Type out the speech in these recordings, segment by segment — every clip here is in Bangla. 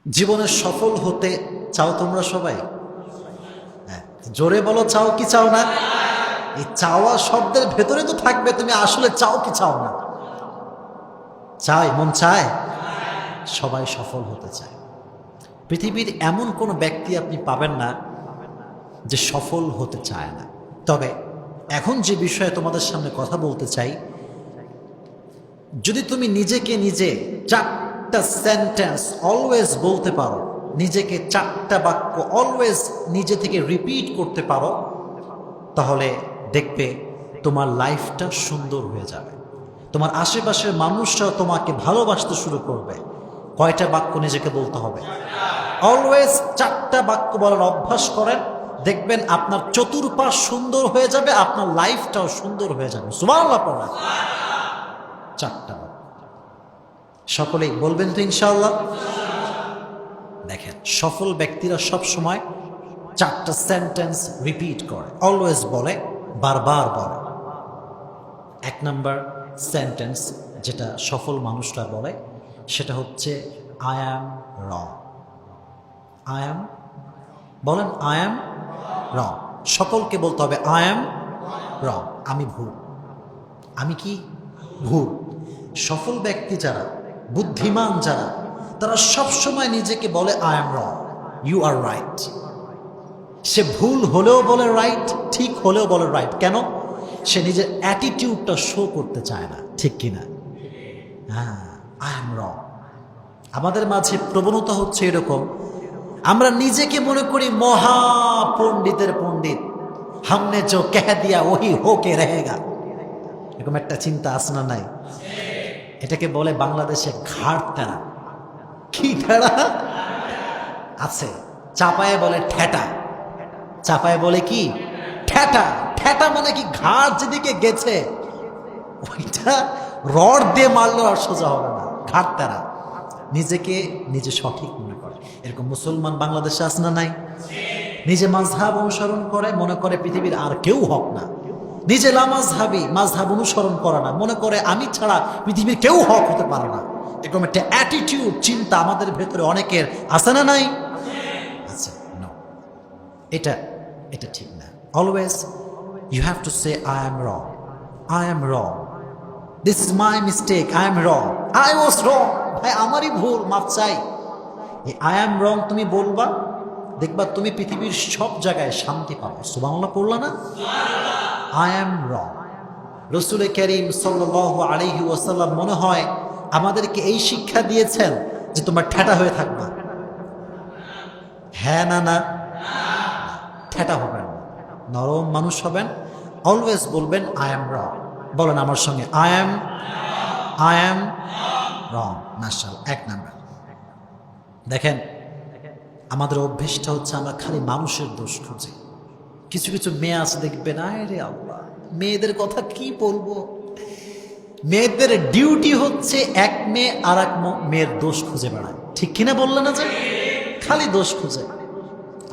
জীবনে সফল হতে চাও তোমরা সবাই? হ্যাঁ, জোরে বলো, চাও কি চাও না? এই চাওয়া শব্দের ভেতরে তো থাকবে তুমি আসলে চাও কি চাও না। চাই, মন চায়, সবাই সফল হতে চায়। পৃথিবীর এমন কোনো ব্যক্তি আপনি পাবেন না যে সফল হতে চায় না। তবে এখন যে বিষয়ে তোমাদের সামনে কথা বলতে চাই, যদি তুমি নিজেকে নিজে চারটা সেন্টেন্স অলওয়েজ বলতে পারো, নিজেকে চারটা বাক্য অলওয়েজ নিজে থেকে রিপিট করতে পারো, তাহলে দেখবে তোমার লাইফটা সুন্দর হয়ে যাবে। তোমার আশেপাশের মানুষরা তোমাকে ভালোবাসতে শুরু করবে। কয়টা বাক্য নিজেকে বলতে হবে? অলওয়েজ চারটা বাক্য বলার অভ্যাস করেন, দেখবেন আপনার চতুর্পাশ সুন্দর হয়ে যাবে, আপনার লাইফটাও সুন্দর হয়ে যাবে। সুবহানাল্লাহ পড়া চারটা বাক্য সকলেই বলবেন তো ইনশাআল্লাহ? দেখেন, সফল ব্যক্তিরা সব সময় চারটা সেন্টেন্স রিপিট করে, অলওয়েজ বলে, বারবার বলে। এক নাম্বার সেন্টেন্স যেটা সফল মানুষরা বলে সেটা হচ্ছে আই অ্যাম রং। আই অ্যাম, বলেন আই অ্যাম রং। সকলকে বলতে হবে আই অ্যাম রং, আমি ভুল। আমি কি ভুল? সফল ব্যক্তি যারা, বুদ্ধিমান যারা, তারা সবসময় নিজেকে বলে I am wrong, you are right. সে ভুল হলেও বলে রাইট, ঠিক হলেও বলে রাইট। কেন? সে নিজের অ্যাটিটিউডটা শো করতে চায় না, ঠিক কিনা? হ্যাঁ, আই অ্যাম রং। আমাদের মাঝে প্রবণতা হচ্ছে এরকম, আমরা নিজেকে মনে করি মহা পণ্ডিতের পণ্ডিত, হামনে जो कह दिया वही होके रहेगा। এরকম একটা চিন্তা আছে না নাই? এটাকে বলে বাংলাদেশে ঘাড় তেরা। কি ঠেড়া আছে? চাপায়ে বলে ঠেটা। চাপায়ে বলে কি? ঠেটা। ঠেটা মানে কি? ঘাড় যেদিকে গেছে ওইটা রড দিয়ে মারলেও আর সোজা হবে না। ঘাড় তেরা, নিজেকে নিজে সঠিক মনে করে। এরকম মুসলমান বাংলাদেশে আছে না নাই? নিজে মাযহাব অনুসরণ করে, মনে করে পৃথিবীর আর কেউ হক না। নিজে লামাযহাবী, মাযহাব অনুসরণ করে না, মনে করে আমি ছাড়া পৃথিবীর কেউ হক হতে পারে না। এরকম একটা অ্যাটিটিউড, চিন্তা আমাদের ভেতরে অনেকের আছে না নাই? আছে। নো, এটা এটা ঠিক না। Always you have to say I am wrong, I am wrong, this is my mistake, I am wrong, I was wrong. ভাই আমারই ভুল, মাফ চাই। এই আই এম রং তুমি বলবা, দেখবা তুমি পৃথিবীর সব জায়গায় শান্তি পাবে। সুবহানাল্লাহ পড়লা না? আই এম রং। রাসূল কারীম সাল্লাল্লাহু আলাইহি ওয়াসাল্লাম মনে হয় আমাদেরকে এই শিক্ষা দিয়েছেন যে তোমরা ঠেটা হয়ে থাকবা। হ্যাঁ না? না, ঠেটা হবেন না, নরম মানুষ হবেন। অলওয়েজ বলবেন আই এম রং। বলেন আমার সঙ্গে, আই এম রং। মাশাআল্লাহ, এক নাম্বার। দেখেন, আমাদের অভ্যেসটা হচ্ছে আমরা খালি মানুষের দোষ খুঁজি। কিছু কিছু মেয়ে আছে দেখবেন, আয় রে আল্লাহ, মেয়েদের কথা কি বলবো। মেয়েদের ডিউটি হচ্ছে এক মেয়ে আর এক মেয়ের দোষ খুঁজে বেড়ায়, ঠিক কিনা বললে না? যে খালি দোষ খুঁজে।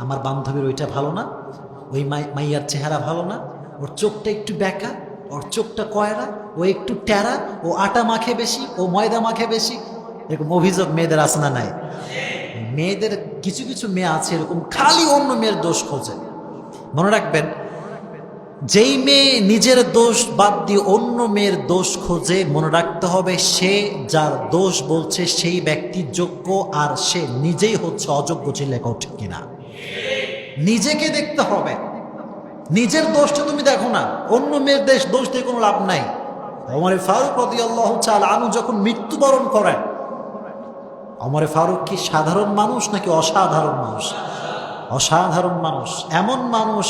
আমার বান্ধবীর ওইটা ভালো না, ওই মাইয়ার চেহারা ভালো না, ওর চোখটা একটু বেঁকা, ওর চোখটা কয়রা, ও একটু ট্যারা, ও আটা মাখে বেশি, ও ময়দা মাখে বেশি। এরকম অভিযোগ মেয়েদের আছে না নাই? মেয়েদের কিছু কিছু মেয়ে আছে এরকম, খালি অন্য মেয়ের দোষ খোঁজে। মনে রাখবেন, যেই মেয়ে নিজের দোষ বাদ দিয়ে অন্য মেয়ের দোষ খোঁজে, মনে রাখতে হবে সে যার দোষ বলছে সেই ব্যক্তি যোগ্য, আর সে নিজেই হচ্ছে অযোগ্য। ছিল ঠিক কিনা? নিজেকে দেখতে হবে, নিজের দোষটা তুমি দেখো না, অন্য মেয়ের দোষ দিয়ে কোনো লাভ নাই। ওমর ফারুক রাদিয়াল্লাহু তাআলা আনহু যখন মৃত্যুবরণ করেন, ওমর ফারুক কি সাধারণ মানুষ নাকি অসাধারণ মানুষ? অসাধারণ মানুষ। এমন মানুষ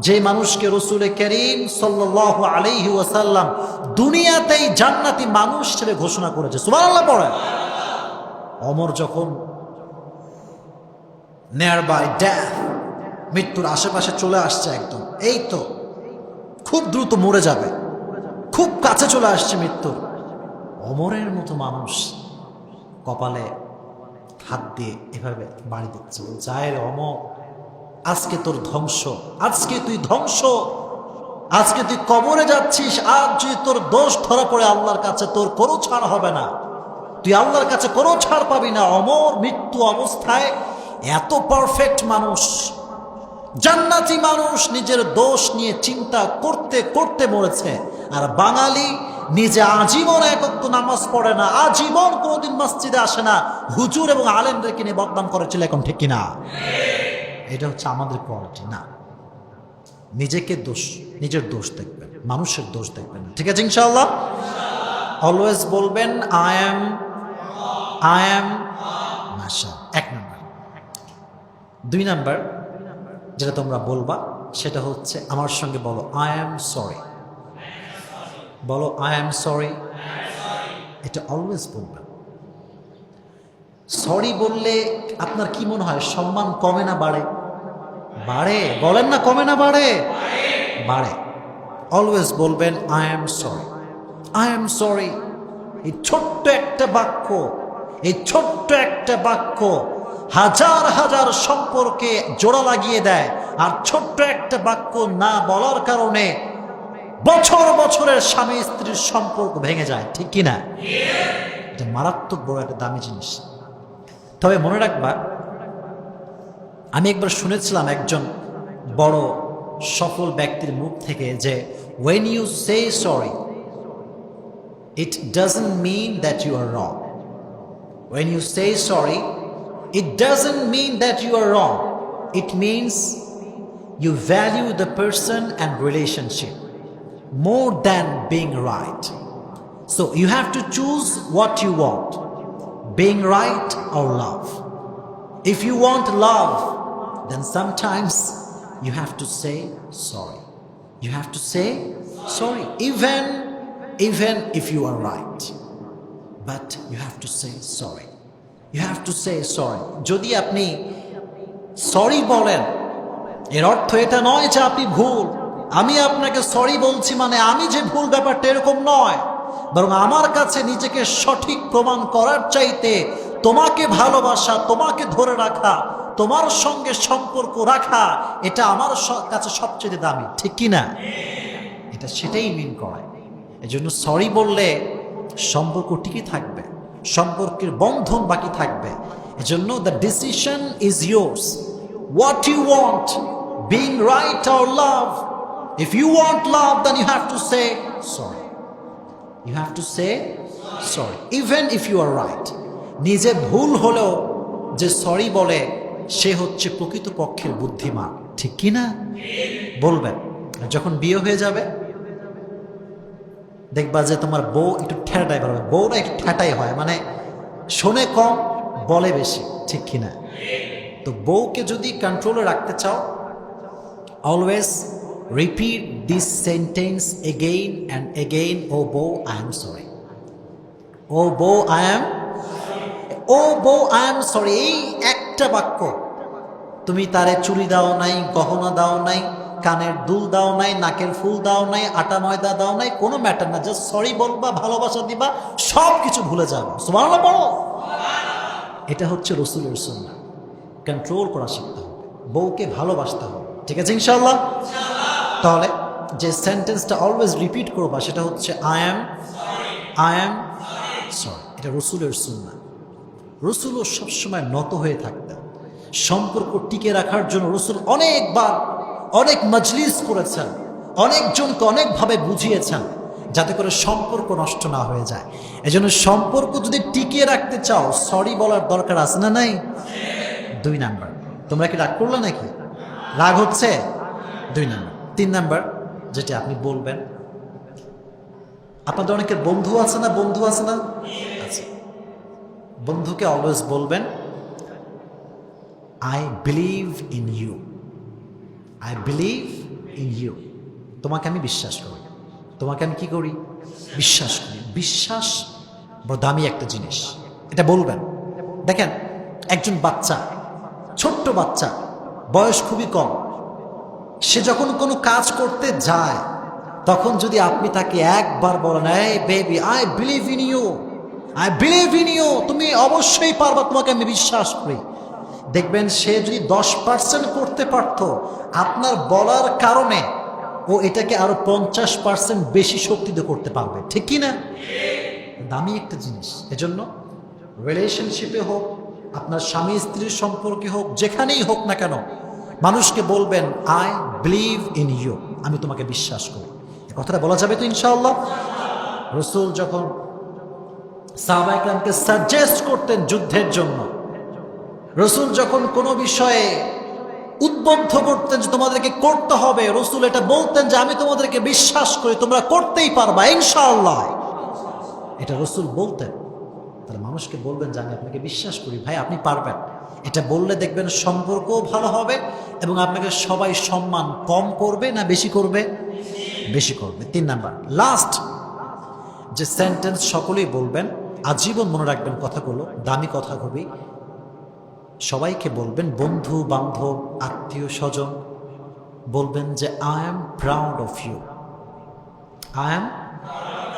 যে মানুষকে রাসূল কারীম সাল্লাল্লাহু আলাইহি ওয়াসাল্লাম দুনিয়াতেই জান্নাতি মানুষ হিসেবে ঘোষণা করেছে। সুবহানাল্লাহ পড়ে। ওমর যখন নিয়ার বাই ডেথ, মৃত্যুর আশেপাশে চলে আসছে, একদম এই তো খুব দ্রুত মরে যাবে, খুব কাছে চলে আসছে মৃত্যুর, ওমরের মতো মানুষ কপালে হাত দিয়ে এভাবে বাড়ি দিচ্ছে, যায় রে অমর, আজকে তোর ধ্বংস, আজকে তুই ধ্বংস, আজকে তুই কবরে যাচ্ছিস। আজ যদি তোর দোষ ধরা পড়ে আল্লাহর কাছে, তোর কোনো ছাড় হবে না। তুই আল্লাহর কাছে কোনো ছাড় পাবি না। অমর মৃত্যু অবস্থায় এত পারফেক্ট মানুষ, জান্নাতি মানুষ নিজের দোষ নিয়ে চিন্তা করতে করতে মরেছে। আর বাঙালি নিজে আজীবন এক ওয়াক্ত নামাজ পড়ে না, আজীবন কোনোদিন মসজিদে আসে না, হুজুর এবং আলেমদেরকে নিয়ে বদনাম করেছিল। এখন ঠিক কিনা? এটা হচ্ছে আমাদের কোয়ালিটি না। নিজের দোষ দেখবেন, মানুষের দোষ দেখবেন না। ঠিক আছে ইনশাআল্লাহ? অলওয়েজ বলবেন আই এম মাশা। 1 নাম্বার। 2 নাম্বার যেটা তোমরা বলবা সেটা হচ্ছে আমার সঙ্গে বলো আই এম সরি। বলো আই এম সরি। এটা অলওয়েজ বলবেন। সরি বললে আপনার কি মনে হয় সম্মান কমে না বাড়ে? বাড়ে। বলেন না কমে না বাড়ে? বাড়ে। অলওয়েজ বলবেন I am sorry, I am sorry. এই ছোট্ট একটা বাক্য, এই ছোট্ট একটা বাক্য হাজার হাজার সম্পর্কে জোড়া লাগিয়ে দেয়। আর ছোট্ট একটা বাক্য না বলার কারণে বছর বছরের স্বামী স্ত্রীর সম্পর্ক ভেঙে যায়। ঠিক কিনা? এটা মারাত্মক বড় একটা দামি জিনিস। তবে মনে রাখবা, আমি একবার শুনেছিলাম একজন বড় সফল ব্যক্তির মুখ থেকে যে when you say sorry it doesn't mean that you are wrong. When you say sorry it doesn't mean that you are wrong. It means you value the person and relationship more than being right. So you have to choose what you want, being right or love. If you want love, then sometimes you have to say sorry. You have to say sorry, even if you are right. But you have to say sorry. You have to say sorry. যদি আপনি সরি বলেন, এর অর্থ এটা নয় যে আপনি ভুল। আমি আপনাকে সরি বলছি মানে আমি যে ভুল, ব্যাপারটা এরকম নয়। বরং আমার কাছে নিজেকে সঠিক প্রমাণ করার চাইতে তোমাকে ভালোবাসা, তোমাকে ধরে রাখা, তোমার সঙ্গে সম্পর্ক রাখা, এটা আমার কাছে সবচেয়ে দামি। ঠিক কিনা? এটা সেটাই মিন করায়। এজন্য সরি বললে সম্পর্ক টিকে থাকবে, সম্পর্কের বন্ধন বাকি থাকবে। এজন্য the decision is yours. What you want, being right or love. If you want love, then you have to say sorry. You have to say sorry, even if you are right. নিজে ভুল হলেও যে সরি বলে সে হচ্ছে প্রকৃতপক্ষের বুদ্ধিমান। ঠিক কি না? বলবেন। যখন বিয়ে হয়ে যাবে দেখবা যে তোমার বউ একটু ঠেটাই পারবে। বউরা একটু ঠেটাই হয়, মানে শোনে কম বলে বেশি। ঠিক কিনা? তো বউকে যদি কন্ট্রোলে রাখতে চাও, always repeat this sentence again and again. ও বউ আই এম সরি, ও বউ আই এম, ও বউ আই এম সরি। এই একটা বাক্য, তুমি তারে চুড়ি দাও নাই, গহনা দাও নাই, কানের দুল দাও নাই, নাকের ফুল দাও নাই, আটা ময়দা দাও নাই, কোনো ম্যাটার না। জাস্ট সরি বলবা, ভালোবাসা দিবা, সব কিছু ভুলে যাবে। সুবহানাল্লাহ বলো। এটা হচ্ছে রাসূলের সুন্নাহ। কন্ট্রোল করা শিখতে হবে, বউকে ভালোবাসতে হবে। ঠিক আছে ইনশাআল্লাহ? তাহলে যে সেন্টেন্সটা অলওয়েজ রিপিট করবা সেটা হচ্ছে আই এম সরি। এটা রাসূলের সুন্নাহ। রাসূলও সবসময় নত হয়ে থাকতেন। সম্পর্ক টিকে রাখার জন্য রাসূল অনেকবার অনেক মজলিস করেছেন, অনেকজনকে অনেকভাবে বুঝিয়েছেন যাতে করে সম্পর্ক নষ্ট না হয়ে যায়। এজন্য সম্পর্ক যদি টিকিয়ে রাখতে চাও সরি বলার দরকার আছে না নাই? 2 নাম্বার। তোমরা কি রাগ করলে নাকি? রাগ হচ্ছে? 2 নাম্বার। 3 নাম্বার যেটা আপনি বলবেন, আপনাদের অনেকের বন্ধু আছে না? বন্ধু আছে না? আচ্ছা, বন্ধুকে অলওয়েজ বলবেন I believe in you, I believe in you. তোমাকে আমি বিশ্বাস করি। তোমাকে আমি কি করি? বিশ্বাস করি। বিশ্বাস বড় দামি একটা জিনিস, এটা বলবেন। দেখেন, একজন বাচ্চা, ছোট্ট বাচ্চা, বয়স খুবই কম, সে যখন কোনো কাজ করতে যায় তখন যদি আপনি তাকে একবার বলেন এই baby I believe in you, I believe in you, তুমি অবশ্যই পারবা, তোমাকে আমি বিশ্বাস করি, দেখবেন সে যদি 10% করতে পারত, আপনার বলার কারণে ও এটাকে আরো 50% বেশি শক্তিতে করতে পারবে। ঠিক কি না? দামি একটা জিনিস। এজন্য রিলেশনশিপে হোক, আপনার স্বামী স্ত্রীর সম্পর্কে হোক, যেখানেই হোক না কেন, মানুষকে বলবেন আই বিলিভ ইন ইউ, আমি তোমাকে বিশ্বাস করি। এই কথাটা বলা যাবে তো ইনশাআল্লাহ? রাসূল যখন সাহাবায়ে কেরামকে সাজেস্ট করতেন যুদ্ধের জন্য, রাসূল যখন কোনো বিষয়ে উদ্বুদ্ধ করতেন যে তোমাদেরকে করতে হবে, রাসূল এটা বলতেন যে আমি তোমাদেরকে বিশ্বাস করি, তোমরা করতেই পারবা ইনশাআল্লাহ। এটা রাসূল বলতেন। তাহলে মানুষকে বলবেন যে আমি আপনাকে বিশ্বাস করি ভাই, আপনি পারবেন। এটা বললে দেখবেন সম্পর্কও ভালো হবে এবং আপনাকে সবাই সম্মান কম করবে না বেশি করবে? বেশি করবে। 3 নাম্বার লাস্ট যে সেন্টেন্স সকলেই বলবেন, আজীবন মনে রাখবেন কথাগুলো, দামি কথা খুবই। সবাইকে বলবেন, বন্ধু বান্ধব আত্মীয় স্বজন, বলবেন যে I am proud of you, I am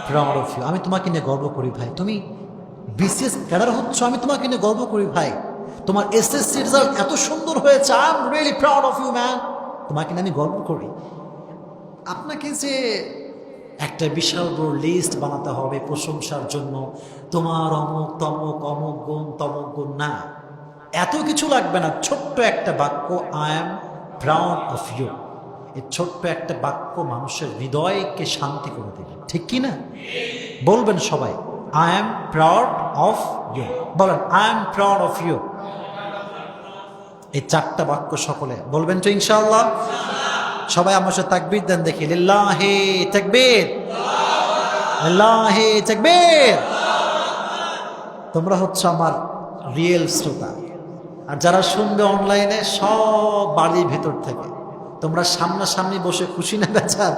proud of you, আমি তোমাকে নিয়ে গর্ব করি ভাই। তুমি বিসিএস ক্যাডার হচ্ছ, আমি তোমাকে নিয়ে গর্ব করি ভাই। তোমার এসএসসি রেজাল্ট এত সুন্দর হয়েছে, I am really proud of you man, তোমাকে নিয়ে আমি গর্ব করি। আপনাকে যে একটা বিশাল বড় লিস্ট বানাতে হবে প্রশংসার জন্য, তোমার অমুক তমুক অমুক গুণ তমুক গুণ, না, এত কিছু লাগবে না। ছোট্ট একটা বাক্য I am proud of you, এই ছোট্ট একটা বাক্য মানুষের হৃদয়কে শান্তি করে দেবে, ঠিক কি না? বলবেন সবাই I am proud of you, বলেন I am proud of you. এই 4টা বাক্য সকলে বলবেন তো ইনশাআল্লাহ? সবাই আমার সাথে তাকবীর দেন দেখি, লিল্লাহি তাকবীর, লিল্লাহি তাকবীর। তোমরা হচ্ছে আমার রিয়েল শ্রোতা, আর যারা শুনবে অনলাইনে সব বাড়ির ভেতর থেকে, তোমরা সামনাসামনি বসে খুশি না বেচার?